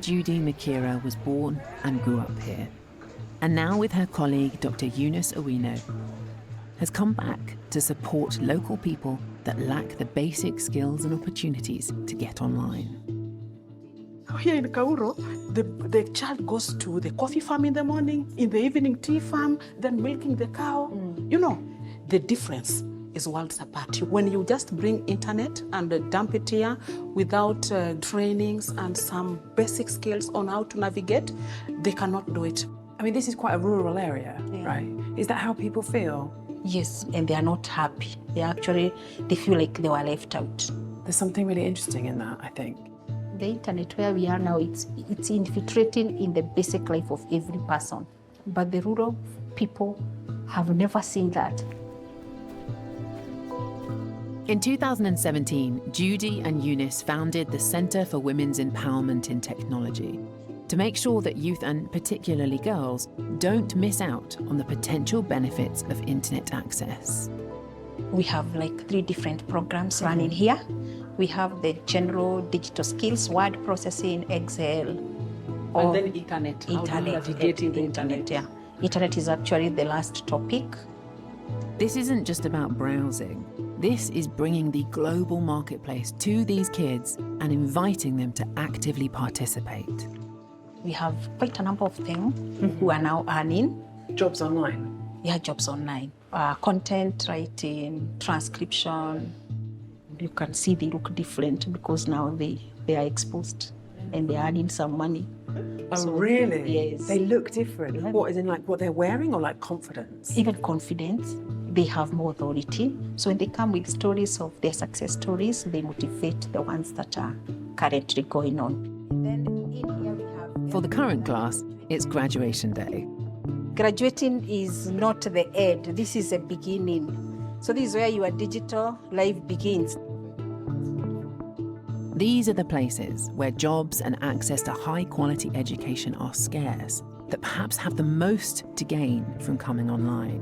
Judy Makira was born and grew up here, and now with her colleague Dr. Eunice Owino, has come back to support local people that lack the basic skills and opportunities to get online. Here in Kauro, the child goes to the coffee farm in the morning, in the evening tea farm, then milking the cow. You know, the difference is worlds apart. When you just bring internet and dump it here without trainings and some basic skills on how to navigate, they cannot do it. I mean, this is quite a rural area, Yeah. right? Is that how people feel? Yes, and they are not happy. They feel like they were left out. There's something really interesting in that, I think. The internet where we are now, it's infiltrating in the basic life of every person. But the rural people have never seen that. In 2017, Judy and Eunice founded the Centre for Women's Empowerment in Technology to make sure that youth, and particularly girls, don't miss out on the potential benefits of internet access. We have like 3 different programs running here. We have the general digital skills, word processing, Excel. And then internet. How do you navigate in the internet? Yeah. Internet is actually the last topic. This isn't just about browsing. This is bringing the global marketplace to these kids and inviting them to actively participate. We have quite a number of them who are now earning. Jobs online. Yeah, jobs online. Content writing, transcription. You can see they look different because now they are exposed and they are earning some money. Oh, So, really? yes. They look different. Yeah. What, is in like what they're wearing or like confidence? Even confidence, they have more authority. So when they come with stories of their success stories, they motivate the ones that are currently going on. And then in here we have... For the current class, it's graduation day. Graduating is not the end. This is a beginning. So this is where your digital life begins. These are the places where jobs and access to high-quality education are scarce, that perhaps have the most to gain from coming online.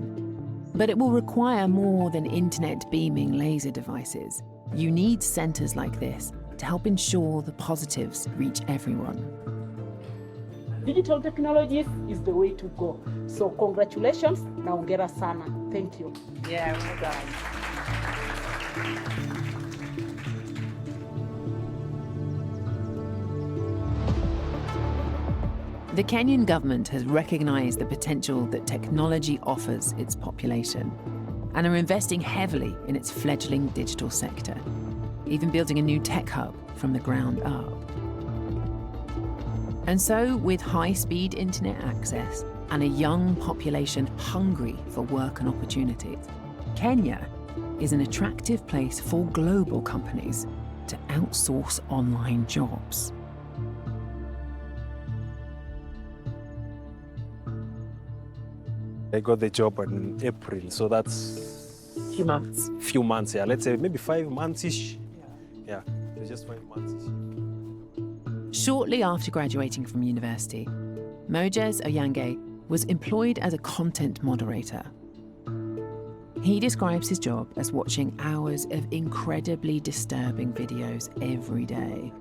But it will require more than internet beaming laser devices. You need centres like this to help ensure the positives reach everyone. Digital technologies is the way to go. So congratulations, naongera sana. Thank you. Yeah, well done. The Kenyan government has recognised the potential that technology offers its population and are investing heavily in its fledgling digital sector, even building a new tech hub from the ground up. And so, with high-speed internet access and a young population hungry for work and opportunities, Kenya is an attractive place for global companies to outsource online jobs. I got the job in April, so that's Few months. few months, yeah. Let's say maybe 5 months-ish. Yeah, it was just 5 months-ish. Shortly after graduating from university, Moses Oyange was employed as a content moderator. He describes his job as watching hours of incredibly disturbing videos every day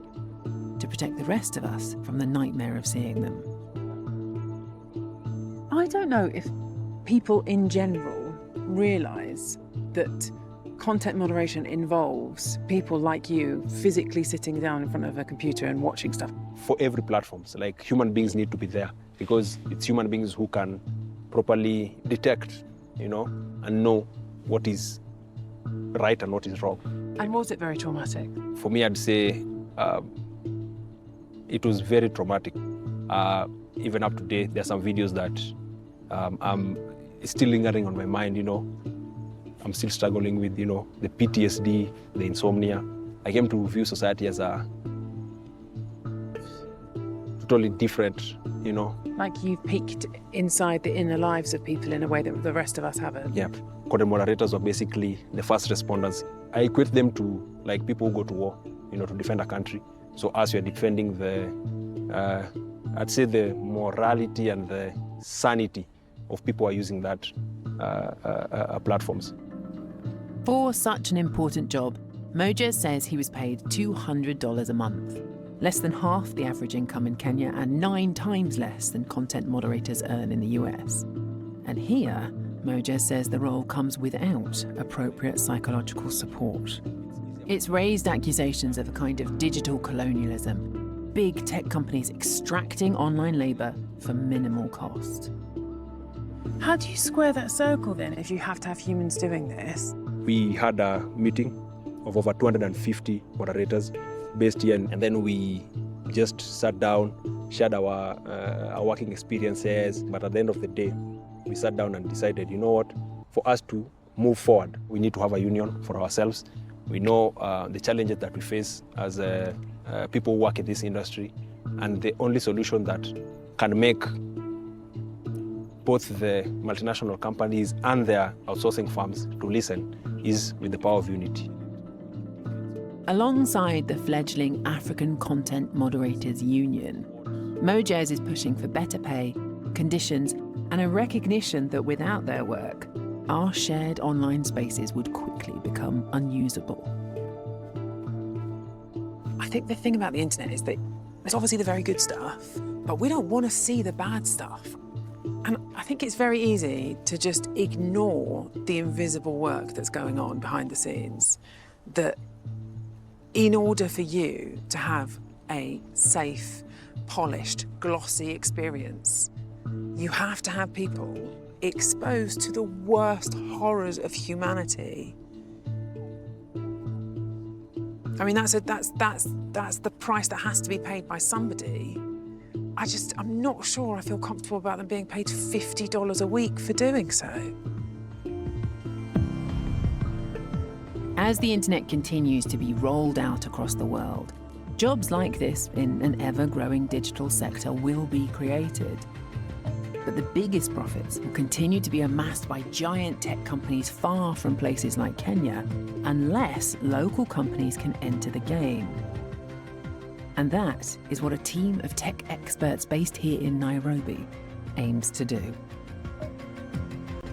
to protect the rest of us from the nightmare of seeing them. I don't know if people in general realise that content moderation involves people like you physically sitting down in front of a computer and watching stuff. For every platforms, like human beings need to be there because it's human beings who can properly detect, and know what is right and what is wrong. And was it very traumatic? For me, I'd say it was very traumatic. Even up to date, there are some videos that I'm still lingering on my mind, I'm still struggling with, the PTSD, the insomnia. I came to view society as a totally different, Like you've peeked inside the inner lives of people in a way that the rest of us haven't. Yeah. Content moderators were basically the first responders. I equate them to like people who go to war, to defend a country. So as you're defending I'd say the morality and the sanity of people who are using that platforms. For such an important job, Moses says he was paid $200 a month, less than half the average income in Kenya and 9 times less than content moderators earn in the US. And here, Moses says the role comes without appropriate psychological support. It's raised accusations of a kind of digital colonialism, big tech companies extracting online labour for minimal cost. How do you square that circle then if you have to have humans doing this? We had a meeting of over 250 moderators based here, and then we just sat down, shared our working experiences. But at the end of the day, we sat down and decided, you know what, for us to move forward, we need to have a union for ourselves. We know the challenges that we face as people who work in this industry, and the only solution that can make both the multinational companies and their outsourcing firms to listen is with the power of unity. Alongside the fledgling African Content Moderators Union, Moses is pushing for better pay, conditions, and a recognition that without their work, our shared online spaces would quickly become unusable. I think the thing about the internet is that there's obviously the very good stuff, but we don't want to see the bad stuff. And I think it's very easy to just ignore the invisible work that's going on behind the scenes. That in order for you to have a safe, polished, glossy experience, you have to have people exposed to the worst horrors of humanity. I mean, that's the price that has to be paid by somebody. I'm not sure I feel comfortable about them being paid $50 a week for doing so. As the internet continues to be rolled out across the world, jobs like this in an ever-growing digital sector will be created. But the biggest profits will continue to be amassed by giant tech companies far from places like Kenya, unless local companies can enter the game. And that is what a team of tech experts based here in Nairobi aims to do.